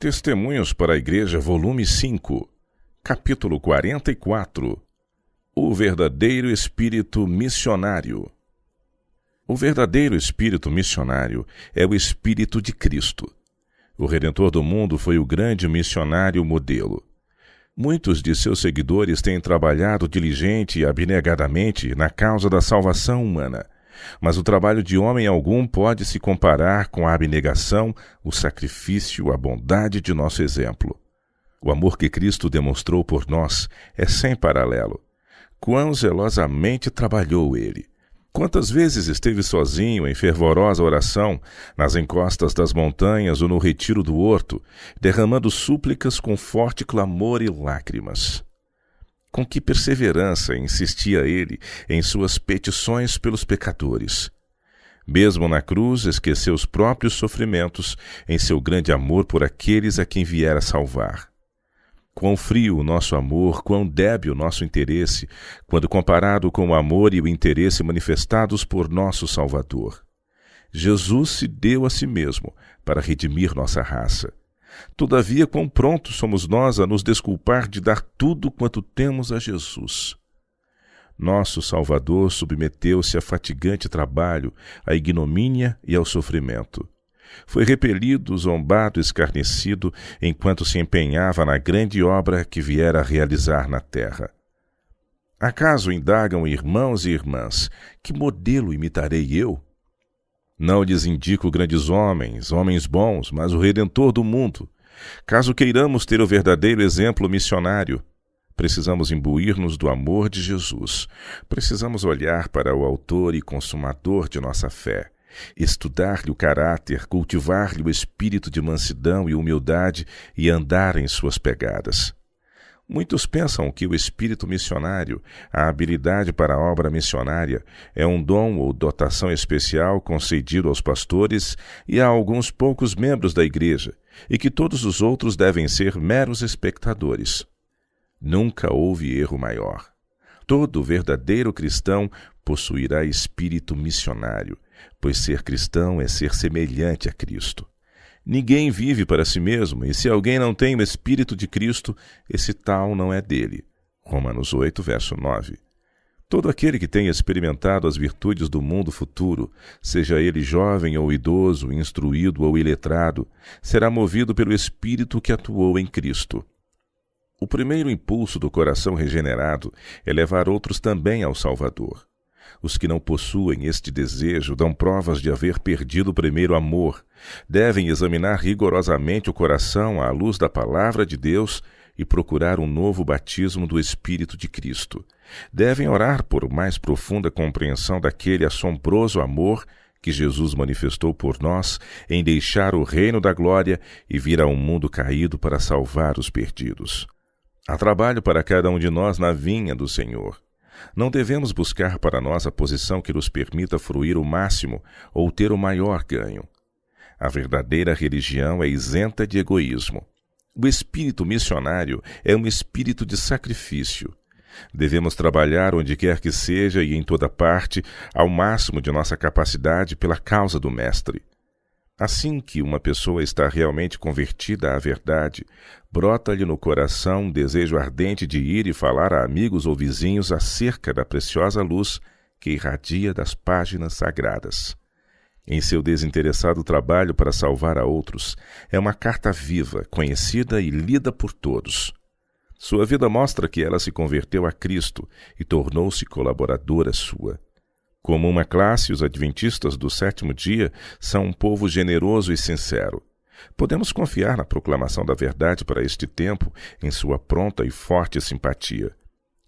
Testemunhos para a Igreja, volume 5, capítulo 44. O verdadeiro espírito missionário. O verdadeiro espírito missionário é o Espírito de Cristo. O Redentor do mundo foi o grande missionário modelo. Muitos de seus seguidores têm trabalhado diligente e abnegadamente na causa da salvação humana, mas o trabalho de homem algum pode se comparar com a abnegação, o sacrifício, a bondade de nosso exemplo. O amor que Cristo demonstrou por nós é sem paralelo. Quão zelosamente trabalhou ele! Quantas vezes esteve sozinho em fervorosa oração, nas encostas das montanhas ou no retiro do horto, derramando súplicas com forte clamor e lágrimas. Com que perseverança insistia ele em suas petições pelos pecadores. Mesmo na cruz, esqueceu os próprios sofrimentos em seu grande amor por aqueles a quem viera salvar. Quão frio o nosso amor, quão débil o nosso interesse, quando comparado com o amor e o interesse manifestados por nosso Salvador. Jesus se deu a si mesmo para redimir nossa raça. Todavia, quão prontos somos nós a nos desculpar de dar tudo quanto temos a Jesus. Nosso Salvador submeteu-se a fatigante trabalho, à ignomínia e ao sofrimento. Foi repelido, zombado, escarnecido, enquanto se empenhava na grande obra que viera a realizar na terra. Acaso indagam irmãos e irmãs, que modelo imitarei eu? Não lhes indico grandes homens, homens bons, mas o Redentor do mundo. Caso queiramos ter o verdadeiro exemplo missionário, precisamos imbuir-nos do amor de Jesus. Precisamos olhar para o autor e consumador de nossa fé, estudar-lhe o caráter, cultivar-lhe o espírito de mansidão e humildade e andar em suas pegadas. Muitos pensam que o espírito missionário, a habilidade para a obra missionária, é um dom ou dotação especial concedido aos pastores e a alguns poucos membros da igreja, e que todos os outros devem ser meros espectadores. Nunca houve erro maior. Todo verdadeiro cristão possuirá espírito missionário, pois ser cristão é ser semelhante a Cristo. Ninguém vive para si mesmo, e se alguém não tem o Espírito de Cristo, esse tal não é dele. Romanos 8, verso 9. Todo aquele que tenha experimentado as virtudes do mundo futuro, seja ele jovem ou idoso, instruído ou iletrado, será movido pelo Espírito que atuou em Cristo. O primeiro impulso do coração regenerado é levar outros também ao Salvador. Os que não possuem este desejo dão provas de haver perdido o primeiro amor. Devem examinar rigorosamente o coração à luz da palavra de Deus e procurar um novo batismo do Espírito de Cristo. Devem orar por mais profunda compreensão daquele assombroso amor que Jesus manifestou por nós em deixar o reino da glória e vir a um mundo caído para salvar os perdidos. Há trabalho para cada um de nós na vinha do Senhor. Não devemos buscar para nós a posição que nos permita fruir o máximo ou ter o maior ganho. A verdadeira religião é isenta de egoísmo. O espírito missionário é um espírito de sacrifício. Devemos trabalhar onde quer que seja e em toda parte, ao máximo de nossa capacidade pela causa do Mestre. Assim que uma pessoa está realmente convertida à verdade, brota-lhe no coração um desejo ardente de ir e falar a amigos ou vizinhos acerca da preciosa luz que irradia das páginas sagradas. Em seu desinteressado trabalho para salvar a outros, é uma carta viva, conhecida e lida por todos. Sua vida mostra que ela se converteu a Cristo e tornou-se colaboradora sua. Como uma classe, os adventistas do sétimo dia são um povo generoso e sincero. Podemos confiar na proclamação da verdade para este tempo em sua pronta e forte simpatia.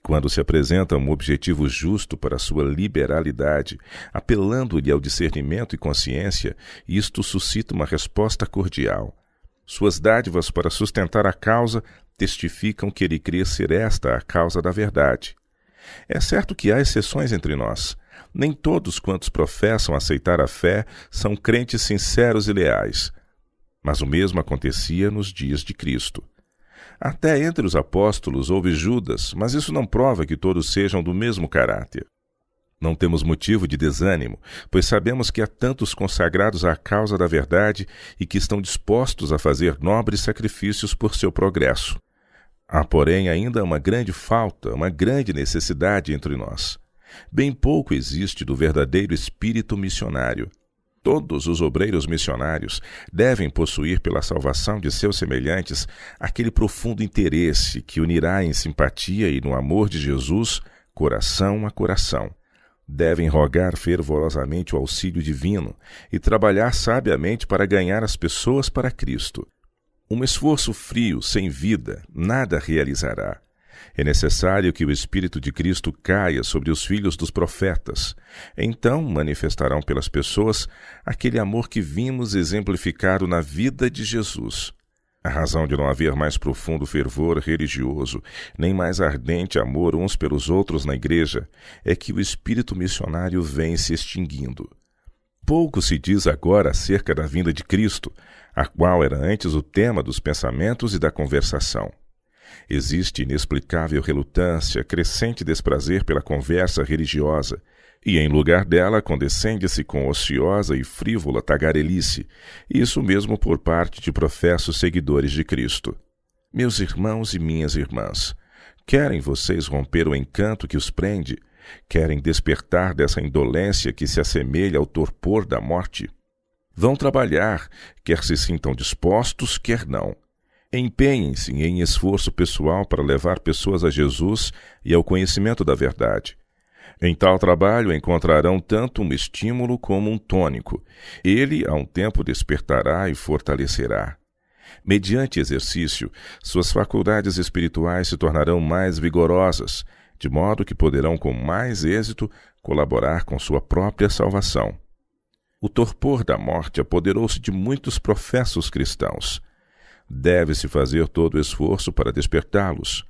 Quando se apresenta um objetivo justo para sua liberalidade, apelando-lhe ao discernimento e consciência, isto suscita uma resposta cordial. Suas dádivas para sustentar a causa testificam que ele crê ser esta a causa da verdade. É certo que há exceções entre nós. Nem todos quantos professam aceitar a fé são crentes sinceros e leais. Mas o mesmo acontecia nos dias de Cristo. Até entre os apóstolos houve Judas, mas isso não prova que todos sejam do mesmo caráter. Não temos motivo de desânimo, pois sabemos que há tantos consagrados à causa da verdade e que estão dispostos a fazer nobres sacrifícios por seu progresso. Há, porém, ainda uma grande falta, uma grande necessidade entre nós. Bem pouco existe do verdadeiro espírito missionário. Todos os obreiros missionários devem possuir pela salvação de seus semelhantes aquele profundo interesse que unirá em simpatia e no amor de Jesus, coração a coração. Devem rogar fervorosamente o auxílio divino e trabalhar sabiamente para ganhar as pessoas para Cristo. Um esforço frio, sem vida, nada realizará. É necessário que o Espírito de Cristo caia sobre os filhos dos profetas. Então manifestarão pelas pessoas aquele amor que vimos exemplificado na vida de Jesus. A razão de não haver mais profundo fervor religioso, nem mais ardente amor uns pelos outros na igreja, é que o espírito missionário vem se extinguindo. Pouco se diz agora acerca da vinda de Cristo, a qual era antes o tema dos pensamentos e da conversação. Existe inexplicável relutância, crescente desprazer pela conversa religiosa, e em lugar dela condescende-se com ociosa e frívola tagarelice, isso mesmo por parte de professos seguidores de Cristo. Meus irmãos e minhas irmãs, querem vocês romper o encanto que os prende? Querem despertar dessa indolência que se assemelha ao torpor da morte? Vão trabalhar, quer se sintam dispostos, quer não. Empenhem-se em esforço pessoal para levar pessoas a Jesus e ao conhecimento da verdade. Em tal trabalho encontrarão tanto um estímulo como um tônico. Ele, a um tempo, despertará e fortalecerá. Mediante exercício, suas faculdades espirituais se tornarão mais vigorosas, de modo que poderão com mais êxito colaborar com sua própria salvação. O torpor da morte apoderou-se de muitos professos cristãos. Deve-se fazer todo o esforço para despertá-los.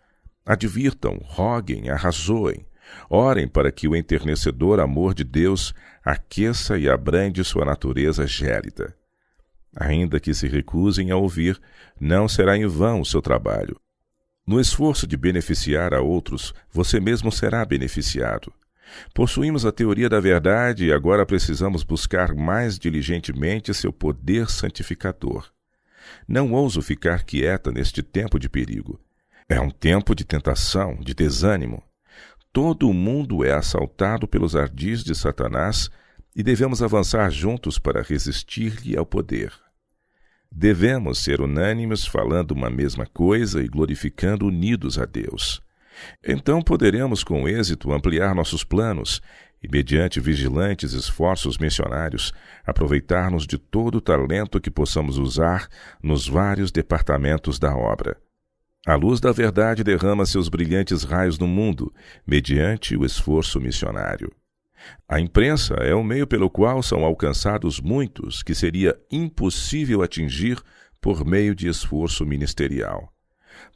Advirtam, roguem, arrazoem. Orem para que o enternecedor amor de Deus aqueça e abrande sua natureza gélida. Ainda que se recusem a ouvir, não será em vão o seu trabalho. No esforço de beneficiar a outros, você mesmo será beneficiado. Possuímos a teoria da verdade e agora precisamos buscar mais diligentemente seu poder santificador. Não ouso ficar quieta neste tempo de perigo. É um tempo de tentação, de desânimo. Todo o mundo é assaltado pelos ardis de Satanás e devemos avançar juntos para resistir-lhe ao poder. Devemos ser unânimes, falando uma mesma coisa e glorificando unidos a Deus. Então poderemos com êxito ampliar nossos planos e, mediante vigilantes esforços missionários, aproveitar-nos de todo o talento que possamos usar nos vários departamentos da obra. A luz da verdade derrama seus brilhantes raios no mundo, mediante o esforço missionário. A imprensa é o meio pelo qual são alcançados muitos que seria impossível atingir por meio de esforço ministerial.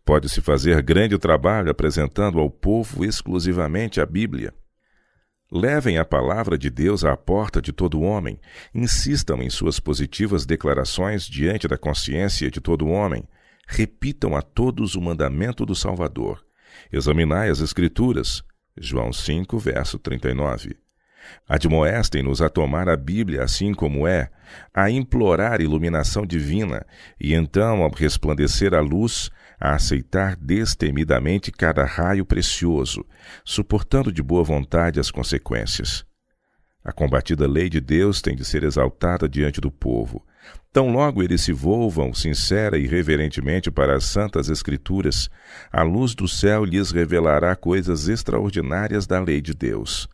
Pode-se fazer grande trabalho apresentando ao povo exclusivamente a Bíblia. Levem a palavra de Deus à porta de todo homem, insistam em suas positivas declarações diante da consciência de todo homem, repitam a todos o mandamento do Salvador. Examinai as Escrituras. João 5, verso 39. Admoestem-nos a tomar a Bíblia assim como é, a implorar iluminação divina e então, ao resplandecer a luz, a aceitar destemidamente cada raio precioso, suportando de boa vontade as consequências. A combatida lei de Deus tem de ser exaltada diante do povo. Tão logo eles se volvam sincera e reverentemente para as santas Escrituras, a luz do céu lhes revelará coisas extraordinárias da lei de Deus.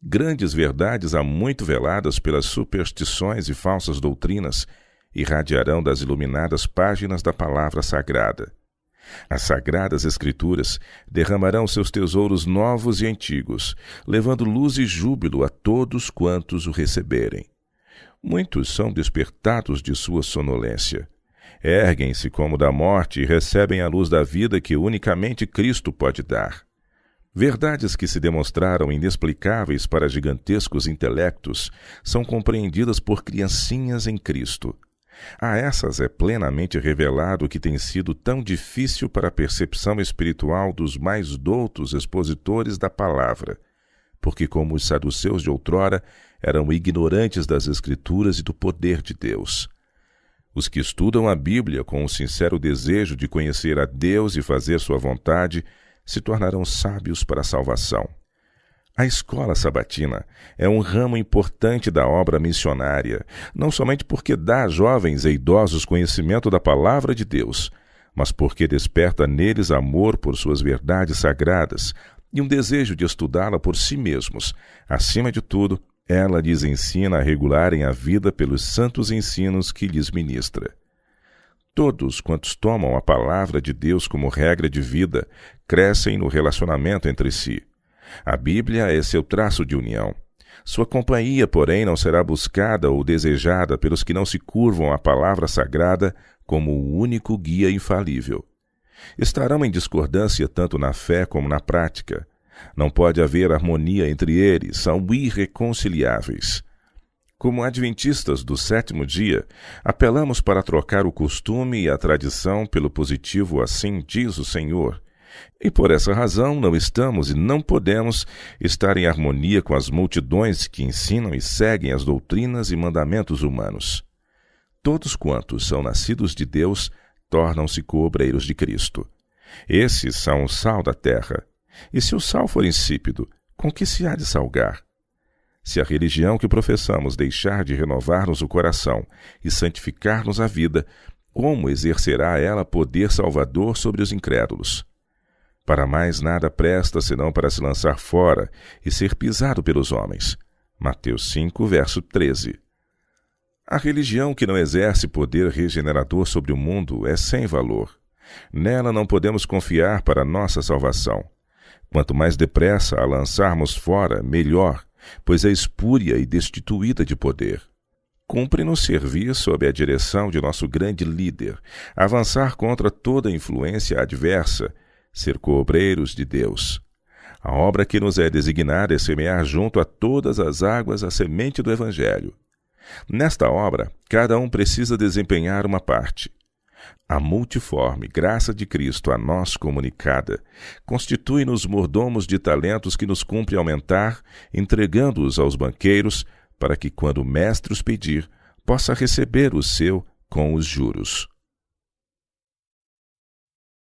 Grandes verdades há muito veladas pelas superstições e falsas doutrinas irradiarão das iluminadas páginas da palavra sagrada. As sagradas Escrituras derramarão seus tesouros novos e antigos, levando luz e júbilo a todos quantos o receberem. Muitos são despertados de sua sonolência. Erguem-se como da morte e recebem a luz da vida que unicamente Cristo pode dar. Verdades que se demonstraram inexplicáveis para gigantescos intelectos são compreendidas por criancinhas em Cristo. A essas é plenamente revelado o que tem sido tão difícil para a percepção espiritual dos mais doutos expositores da palavra. porque, como os saduceus de outrora, eram ignorantes das Escrituras e do poder de Deus. Os que estudam a Bíblia com um sincero desejo de conhecer a Deus e fazer sua vontade se tornarão sábios para a salvação. A escola sabatina é um ramo importante da obra missionária, não somente porque dá a jovens e idosos conhecimento da palavra de Deus, mas porque desperta neles amor por suas verdades sagradas e um desejo de estudá-la por si mesmos. Acima de tudo, ela lhes ensina a regularem a vida pelos santos ensinos que lhes ministra. Todos quantos tomam a palavra de Deus como regra de vida crescem no relacionamento entre si. A Bíblia é seu traço de união. Sua companhia, porém, não será buscada ou desejada pelos que não se curvam à palavra sagrada como o único guia infalível. Estarão em discordância tanto na fé como na prática. Não pode haver harmonia entre eles, são irreconciliáveis. Como adventistas do sétimo dia, apelamos para trocar o costume e a tradição pelo positivo assim diz o Senhor. E por essa razão não estamos e não podemos estar em harmonia com as multidões que ensinam e seguem as doutrinas e mandamentos humanos. Todos quantos são nascidos de Deus tornam-se coobreiros de Cristo. Esses são o sal da terra. E se o sal for insípido, com que se há de salgar? Se a religião que professamos deixar de renovar-nos o coração e santificar-nos a vida, como exercerá ela poder salvador sobre os incrédulos? Para mais nada presta senão para se lançar fora e ser pisado pelos homens. Mateus 5, verso 13. A religião que não exerce poder regenerador sobre o mundo é sem valor. Nela não podemos confiar para nossa salvação. Quanto mais depressa a lançarmos fora, melhor, pois é espúria e destituída de poder. Cumpre-nos servir sob a direção de nosso grande líder, avançar contra toda influência adversa, ser coobreiros de Deus. A obra que nos é designada é semear junto a todas as águas a semente do Evangelho. Nesta obra, cada um precisa desempenhar uma parte. A multiforme graça de Cristo a nós comunicada constitui-nos mordomos de talentos que nos cumpre aumentar, entregando-os aos banqueiros, para que, quando o mestre os pedir, possa receber o seu com os juros.